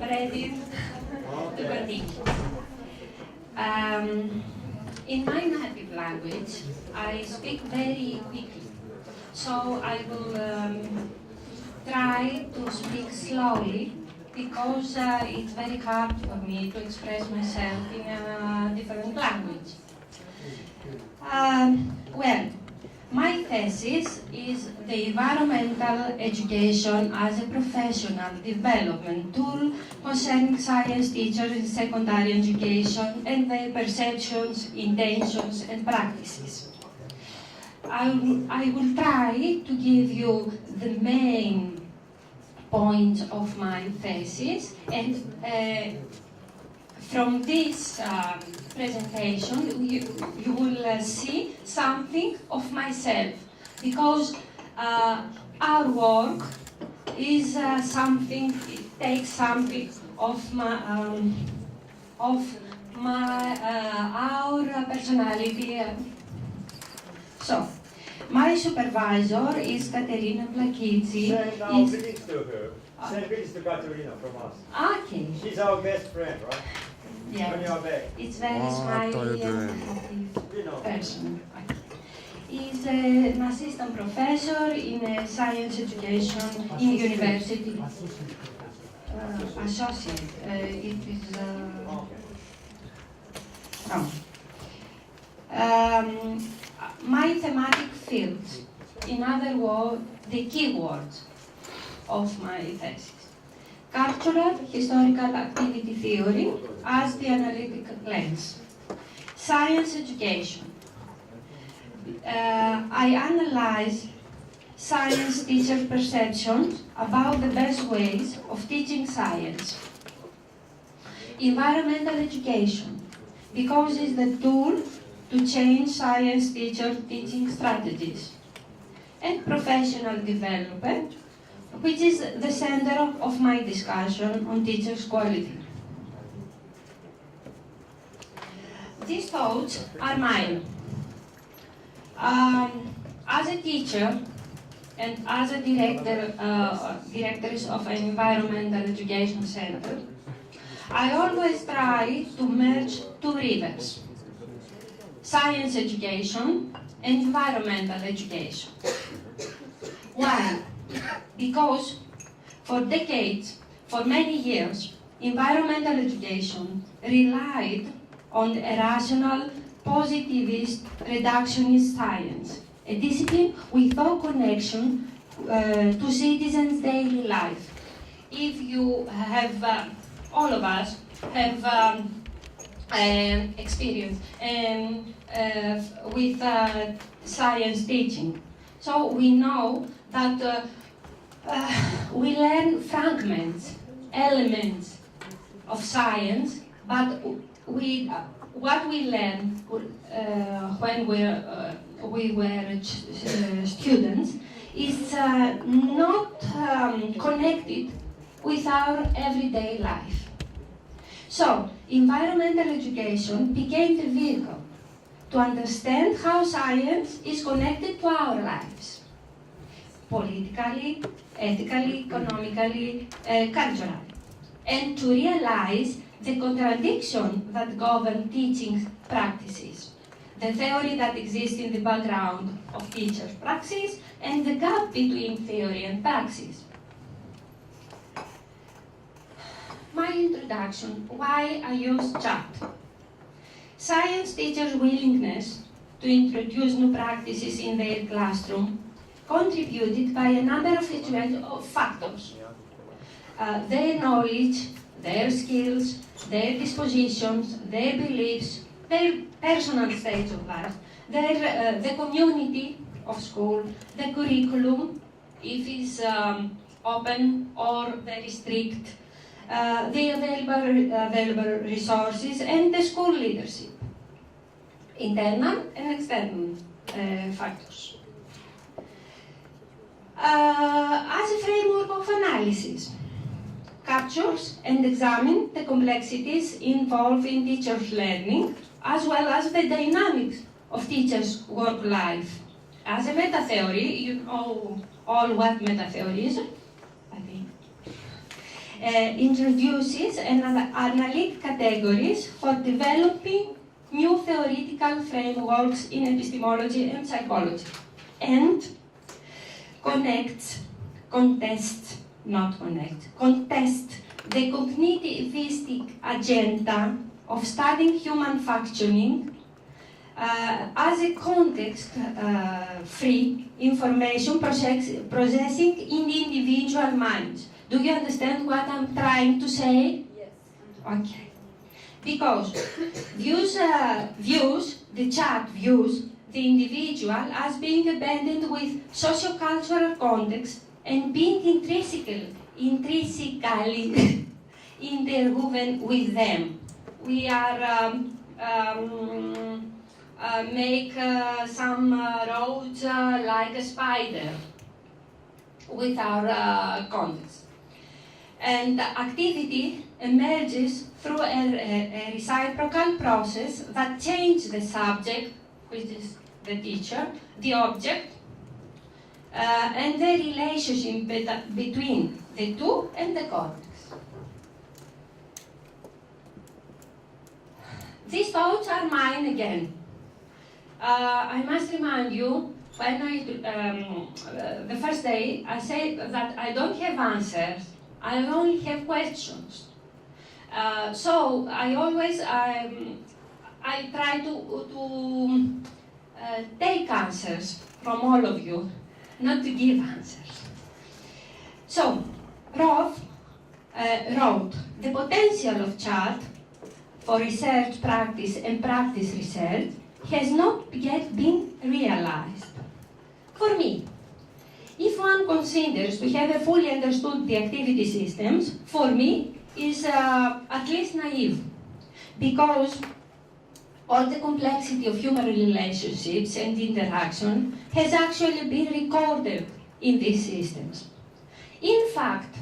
ready to continue. In my native language, I speak very quickly, so I will try to speak slowly because it's very hard for me to express myself in a different language. Well, my thesis is the environmental education as a professional development tool concerning science teachers in secondary education and their perceptions, intentions, and practices. I will try to give you the main points of my thesis, and from this presentation you will see something of myself, because our work is something, it takes something of our personality. So, my supervisor is Caterina Plachizzi. Send our greetings to her. Send greetings to Caterina from us. Okay. She's our best friend, right? Yeah. When you're back. It's very smiley and active person. He's an assistant professor in science education in university. Associate. It is. My thematic fields, in other words, the keywords of my thesis. Cultural, historical activity theory as the analytical lens. Science education. I analyze science teacher perceptions about the best ways of teaching science. Environmental education, because it's the tool to change science teacher teaching strategies. And professional development, which is the center of my discussion on teachers' quality. These thoughts are mine. As a teacher and as a director of an environmental education center, I always try to merge two rivers: science education and environmental education. Why? Because for decades, for many years, environmental education relied on a rational, positivist, reductionist science, a discipline without connection to citizens' daily life. If you have, all of us have experience with science teaching, so we know that we learn fragments, elements of science, but what we learn when we were students is not connected with our everyday life. So, environmental education became the vehicle to understand how science is connected to our lives, politically, ethically, economically, culturally, and to realize the contradiction that govern teaching practices, the theory that exists in the background of teachers' praxis, and the gap between theory and praxis. My introduction, why I use chat. Science teachers' willingness to introduce new practices in their classroom contributed by a number of factors. Their knowledge, their skills, their dispositions, their beliefs, their personal state of life, the community of school, the curriculum, if it's open or very strict, the available resources, and the school leadership, internal and external factors. As a framework of analysis, captures and examines the complexities involved in teachers' learning, as well as the dynamics of teachers' work life. As a meta-theory, you know all what meta-theory is, I think. introduces analytic categories for developing new theoretical frameworks in epistemology and psychology, and contests the cognitivistic agenda of studying human functioning as a context-free information processing in the individual minds. Do you understand what I'm trying to say? Yes. Okay. Because the chart views the individual as being abandoned with socio-cultural context and being intrinsically interwoven with them. We are make some roads like a spider with our context. And activity emerges through a reciprocal process that changes the subject, which is the teacher, the object, and the relationship between the two and the context. These thoughts are mine again. I must remind you, when the first day I said that I don't have answers, I only have questions. So I always I try to take answers from all of you, not to give answers. So Roth wrote, the potential of chart for research practice and practice research has not yet been realized. For me, if one considers we have fully understood the activity systems, for me is at least naive, because all the complexity of human relationships and interaction has actually been recorded in these systems. In fact,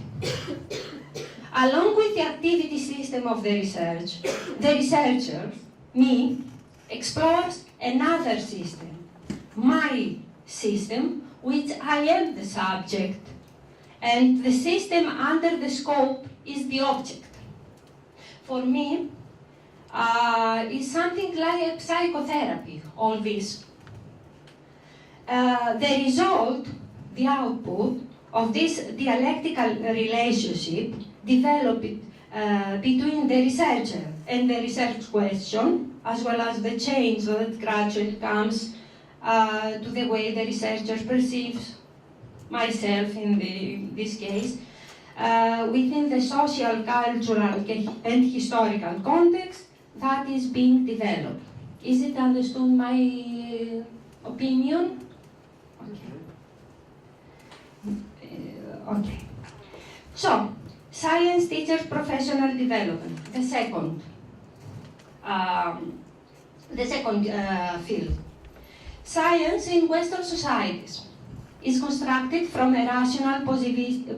along with the activity system of the research, the researcher, me, explores another system, my system, which I am the subject, and the system under the scope is the object. For me, it's something like psychotherapy, all this. The result, the output of this dialectical relationship developed between the researcher and the research question, as well as the change that gradually comes to the way the researcher perceives myself in this case, within the social, cultural, and historical context that is being developed. Is it understood my opinion? Okay. Okay. So, science teachers' professional development, the second field. Science in Western societies is constructed from a rational positivist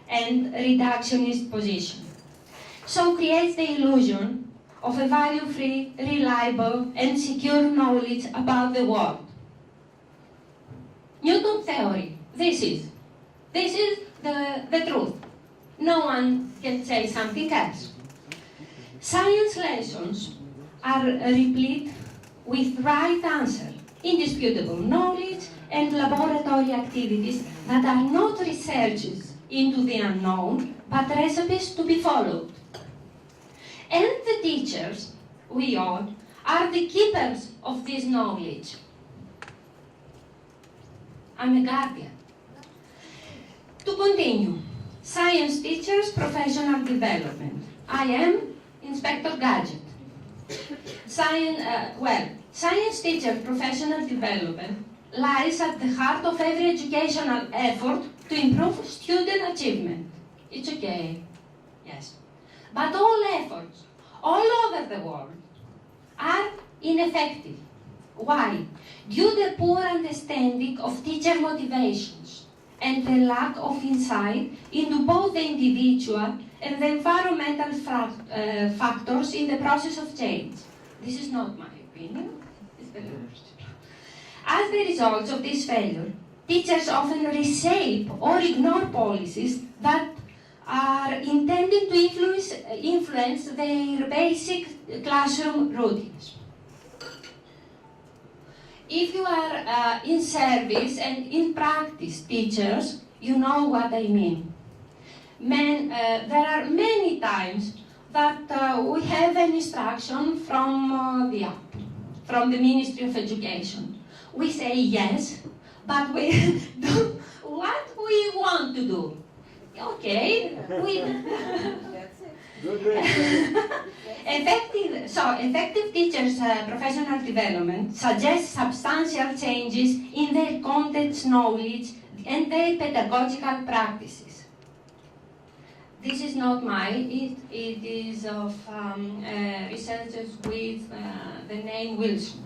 and reductionist position. So creates the illusion of a value-free, reliable, and secure knowledge about the world. Newton theory, this is the truth. No one can say something else. Science lessons are replete with right answer, indisputable knowledge, and laboratory activities that are not researches into the unknown, but recipes to be followed. And the teachers, we all, are the keepers of this knowledge. I'm a guardian. To continue, science teachers' professional development. I am Inspector Gadget. Science teacher professional development lies at the heart of every educational effort to improve student achievement. It's okay, yes. But all efforts, all over the world, are ineffective. Why? Due to the poor understanding of teacher motivations and the lack of insight into both the individual and the environmental factors in the process of change. This is not my opinion, it's the literature. As the result of this failure, teachers often reshape or ignore policies that are intended to influence their basic classroom routines. If you are in service and in practice teachers, you know what I mean. There are many times that we have an instruction from the Ministry of Education. We say yes, but we do what we want to do. Okay, That's it. Effective teachers' professional development suggests substantial changes in their content knowledge and their pedagogical practices. This is not mine, it is of researchers with the name Wilson.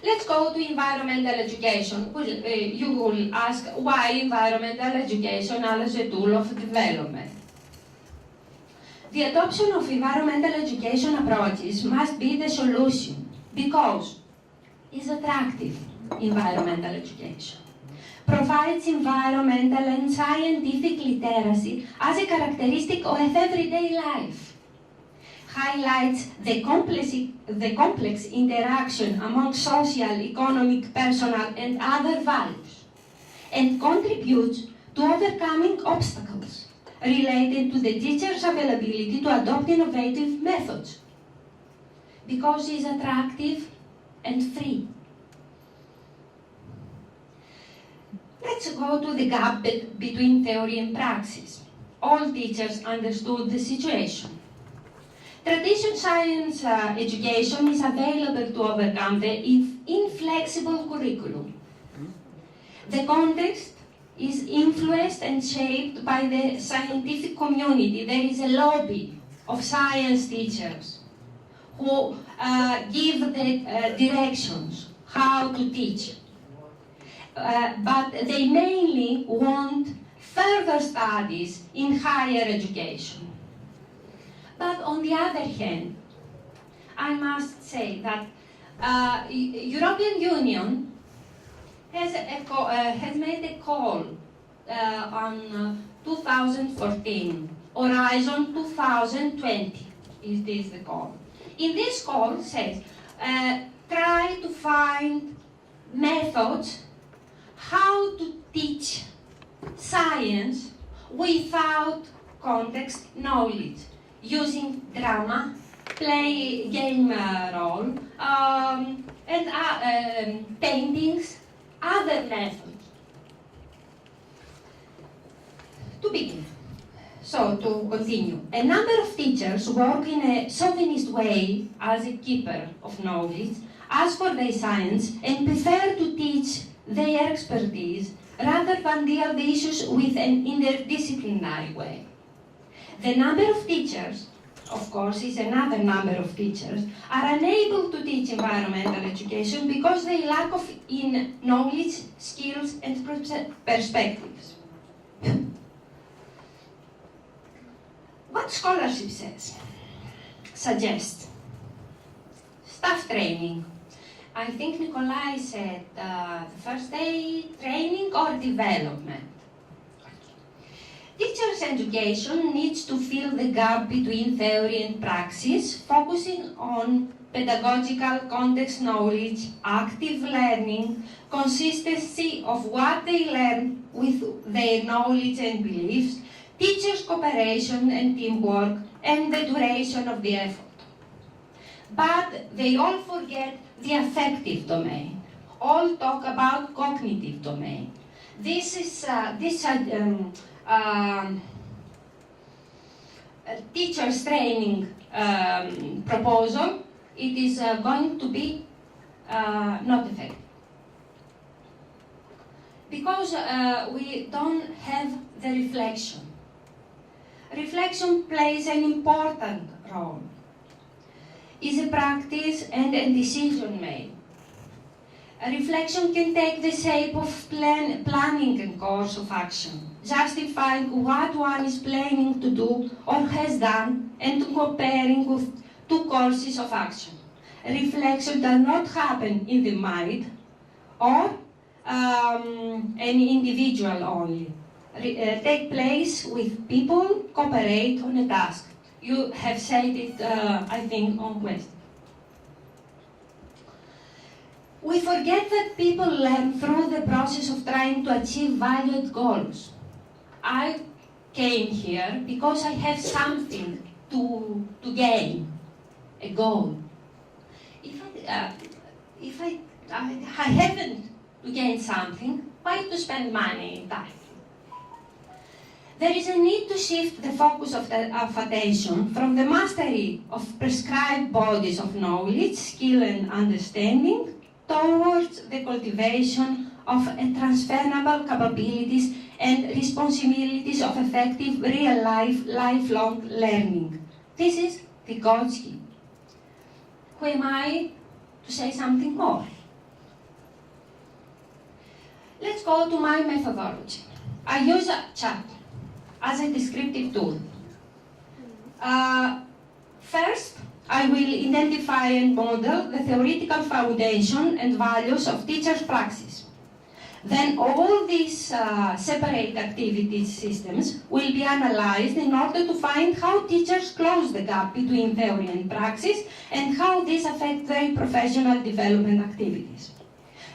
Let's go to environmental education. You will ask why environmental education as a tool of development. The adoption of environmental education approaches must be the solution because it's attractive. Environmental education provides environmental and scientific literacy as a characteristic of everyday life, highlights the complex interaction among social, economic, personal, and other values, and contributes to overcoming obstacles related to the teacher's availability to adopt innovative methods, because it's attractive and free. Let's go to the gap between theory and praxis. All teachers understood the situation. Traditional science education is available to overcome the inflexible curriculum. The context is influenced and shaped by the scientific community. There is a lobby of science teachers who give the directions how to teach. But they mainly want further studies in higher education. But on the other hand, I must say that European Union has made a call on 2014, Horizon 2020 is the call. In this call says, try to find methods how to teach science without context knowledge, using drama, play game role, and paintings, other methods. To begin, to continue, a number of teachers work in a chauvinist way as a keeper of knowledge, ask for their science, and prefer to teach their expertise rather than deal the issues with an interdisciplinary way. The number of teachers, of course, is another number of teachers, are unable to teach environmental education because they lack in knowledge, skills, and perspectives. What scholarship suggests? Staff training. I think Nikolai said the first day training or development. Teachers' education needs to fill the gap between theory and praxis, focusing on pedagogical context knowledge, active learning, consistency of what they learn with their knowledge and beliefs, teachers' cooperation and teamwork, and the duration of the effort. But they all forget the affective domain. All talk about cognitive domain. This is teachers' training proposal. It is going to be not effective because we don't have the reflection. Reflection plays an important role. Is a practice and a decision made. A reflection can take the shape of planning a course of action, justifying what one is planning to do or has done, and comparing with two courses of action. A reflection does not happen in the mind or an individual only. Take place with people, cooperate on a task. You have said it, I think, on question. We forget that people learn through the process of trying to achieve valued goals. I came here because I have something to gain, a goal. If I haven't to gain something, why to spend money and time? There is a need to shift the focus of attention from the mastery of prescribed bodies of knowledge, skill and understanding towards the cultivation of transferable capabilities and responsibilities of effective real-life, lifelong learning. This is Vygotsky. Who am I to say something more? Let's go to my methodology. I use a chat as a descriptive tool. First, I will identify and model the theoretical foundation and values of teachers' praxis. Then all these separate activity systems will be analyzed in order to find how teachers close the gap between theory and praxis and how this affects their professional development activities.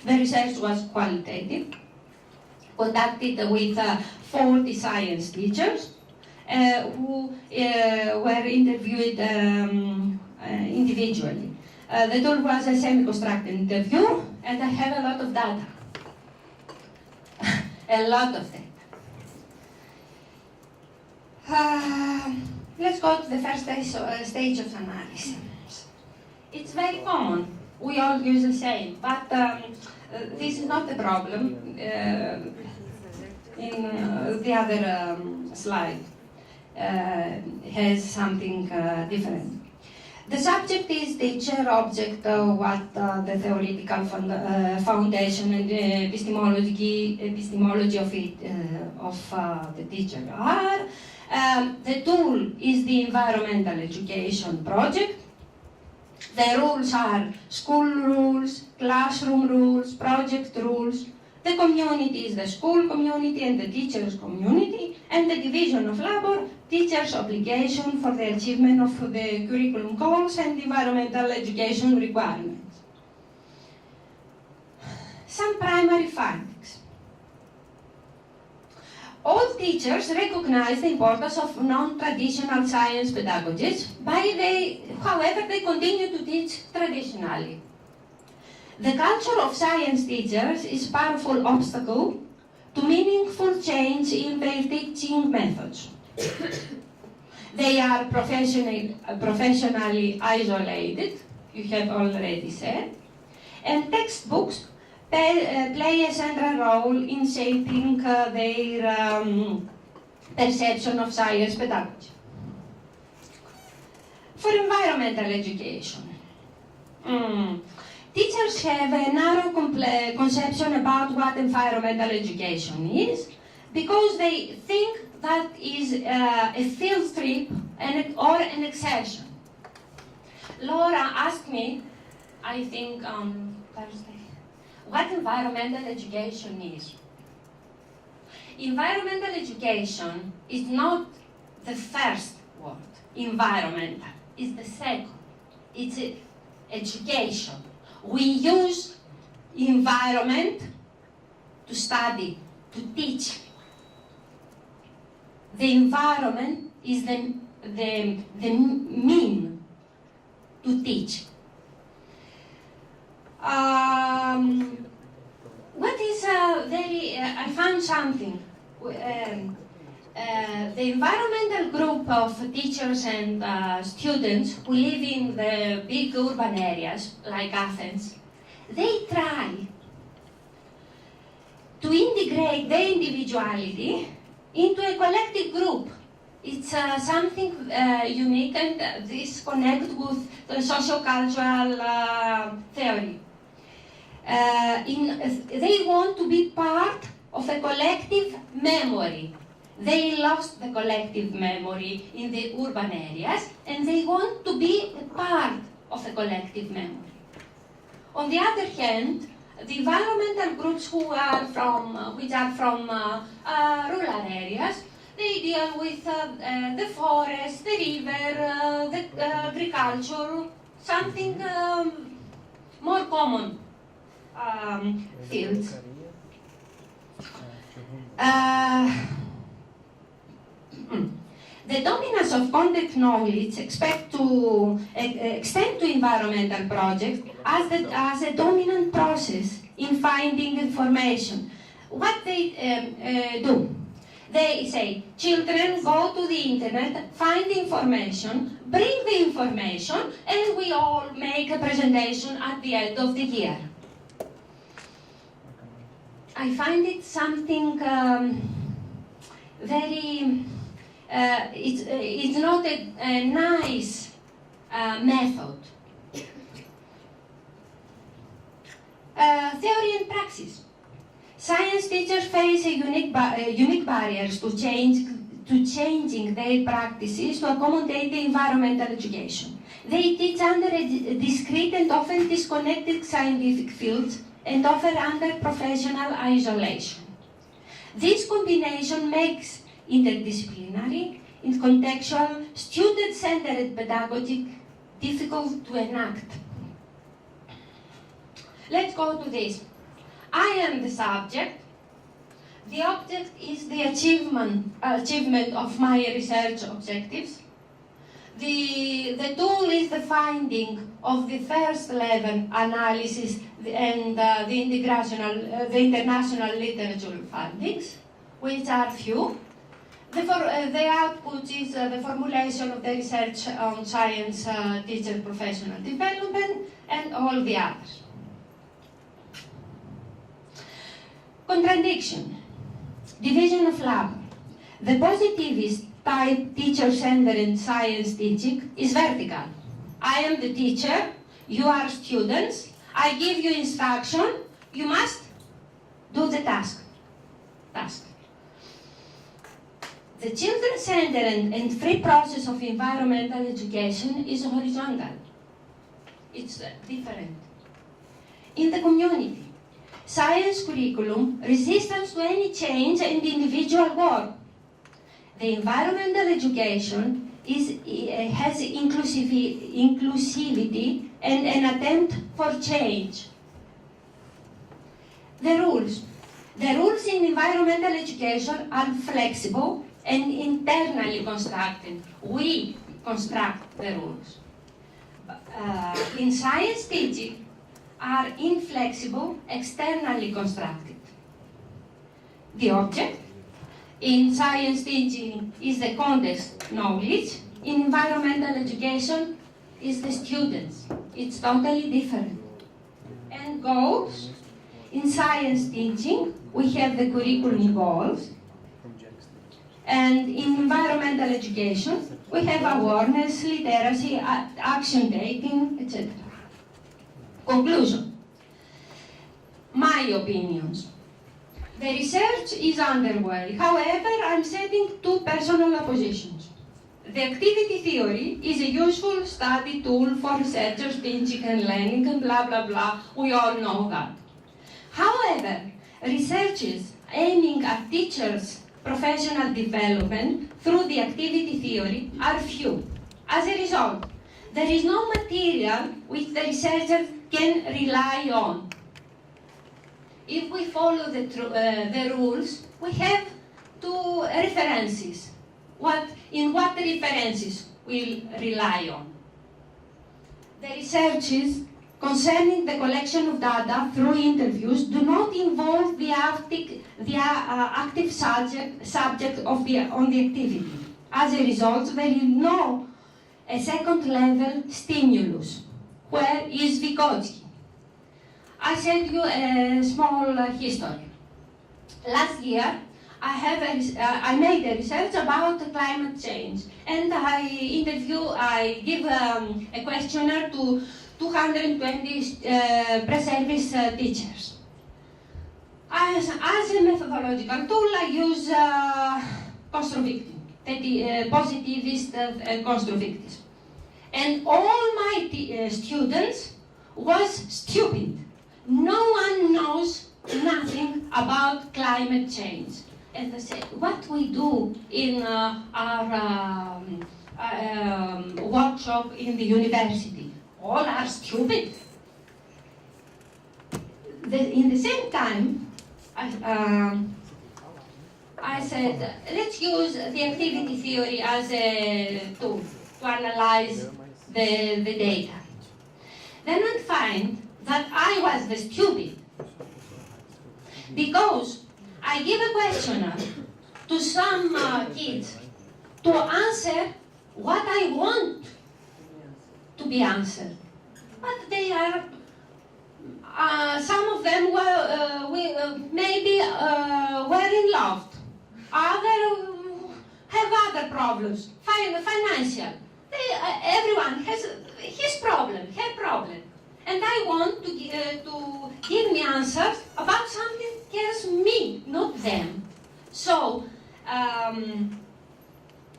The research was qualitative, conducted with 40 science teachers who were interviewed individually. The tool was a semi-constructed interview, and I have a lot of data. A lot of data. Let's go to the first stage of analysis. It's very common. We all use the same, but this is not the problem. In the other slide has something different. The subject is teacher, object what the theoretical foundation and epistemology of it of the teacher are. The tool is the environmental education project. The rules are school rules, classroom rules, project rules. The community is the school community and the teachers' community, and the division of labor, teachers' obligation for the achievement of the curriculum goals and environmental education requirements. Some primary findings. All teachers recognize the importance of non-traditional science pedagogies, however, they continue to teach traditionally. The culture of science teachers is a powerful obstacle to meaningful change in their teaching methods. They are professionally isolated, you have already said, and textbooks play a central role in shaping their perception of science pedagogy. For environmental education, teachers have a narrow conception about what environmental education is because they think that is a field trip or an excursion. Laura asked me, I think on Thursday, what environmental education is. Environmental education is not the first word. Environmental is the second. It's education. We use environment to study, to teach. The environment is the mean to teach. What is I found something. The environmental group of teachers and students who live in the big urban areas, like Athens, they try to integrate their individuality into a collective group. It's something unique, and this connects with the socio-cultural theory. They want to be part of a collective memory. They lost the collective memory in the urban areas, and they want to be a part of a collective memory. On the other hand, the environmental groups which are from rural areas, they deal with the forest, the river, the agriculture, something more common fields. The dominance of context knowledge extend to environmental projects as a dominant process in finding information. What they do? They say, children go to the internet, find information, bring the information, and we all make a presentation at the end of the year. I find it something very, it's not a nice method. Theory and praxis. Science teachers face unique barriers to changing their practices to accommodate the environmental education. They teach under a discrete and often disconnected scientific fields and offer under professional isolation. This combination makes interdisciplinary, contextual, student-centered pedagogy difficult to enact. Let's go to this. I am the subject. The object is the achievement of my research objectives. The tool is the finding of the first level analysis and the international literature findings, which are few. The output is the formulation of the research on science teacher professional development and all the others. Contradiction. Division of labor. The positivist type teacher-centered science teaching is vertical. I am the teacher, you are students, I give you instruction, you must do the task. The children-centered and free process of environmental education is horizontal. It's different. In the community, science curriculum, resistance to any change and individual work. The environmental education has inclusivity and an attempt for change. The rules. The rules in environmental education are flexible and internally constructed. We construct the rules. In science teaching, are inflexible, externally constructed. The object in science teaching is the context knowledge. In environmental education is the students. It's totally different. And goals. In science teaching, we have the curriculum goals. And in environmental education, we have awareness, literacy, action taking, etc. Conclusion. My opinions. The research is underway. However, I'm setting two personal oppositions. The activity theory is a useful study tool for researchers teaching and learning and blah blah blah. We all know that. However, researchers aiming at teachers' professional development through the activity theory are few. As a result, there is no material which the researcher can rely on. If we follow the rules, we have two references. In what references we'll rely on? The researches concerning the collection of data through interviews do not involve the active subject on the activity. As a result, there is no a second level stimulus. Where is Vygotsky? I send you a small history. Last year, I made a research about climate change, and I give a questionnaire to 220 pre-service teachers. As a methodological tool, I use constructivism, positivist constructivism. And all my students was stupid. no one knows nothing about climate change. And they say, what we do in our workshop in the university, all are stupid. In the same time, I said, let's use the activity theory as a tool to analyze the data. Then I find that I was the stupid, because I give a questionnaire to some kids to answer what I want to be answered. But they are, some of them were maybe were in love. Others have other problems, financial. Everyone has his problem, her problem. And I want to give me answers about something cares me, not them. So,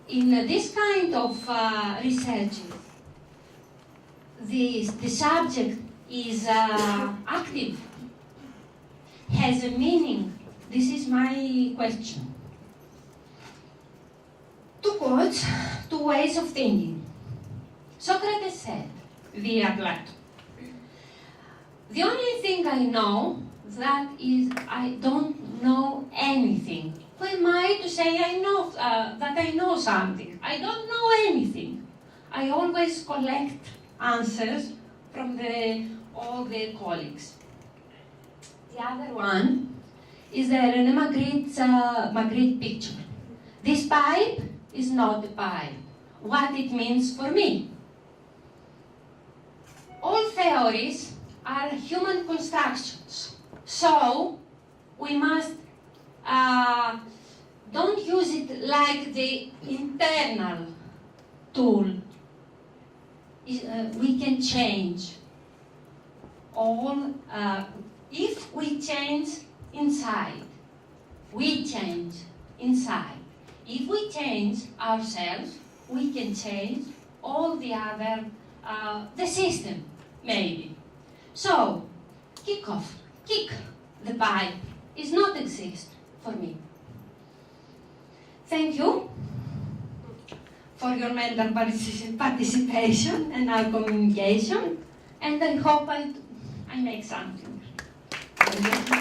in this kind of research, the subject is active, has a meaning. This is my question. Two quotes, two ways of thinking. Socrates said, via Plato, the only thing I know, that is, I don't know anything. Who am I to say I know that I know something? I don't know anything. I always collect answers from all the colleagues. The other one is the René Magritte picture. This pipe is not a pipe. What it means for me. All theories are human constructions. So, we must don't use it like the internal tool. We can change all, if we change inside, we change inside. If we change ourselves, we can change all the other, the system, maybe. So, kick the pipe is not exist for me. Thank you for your mental participation and our communication, and I hope I make something. Thank you.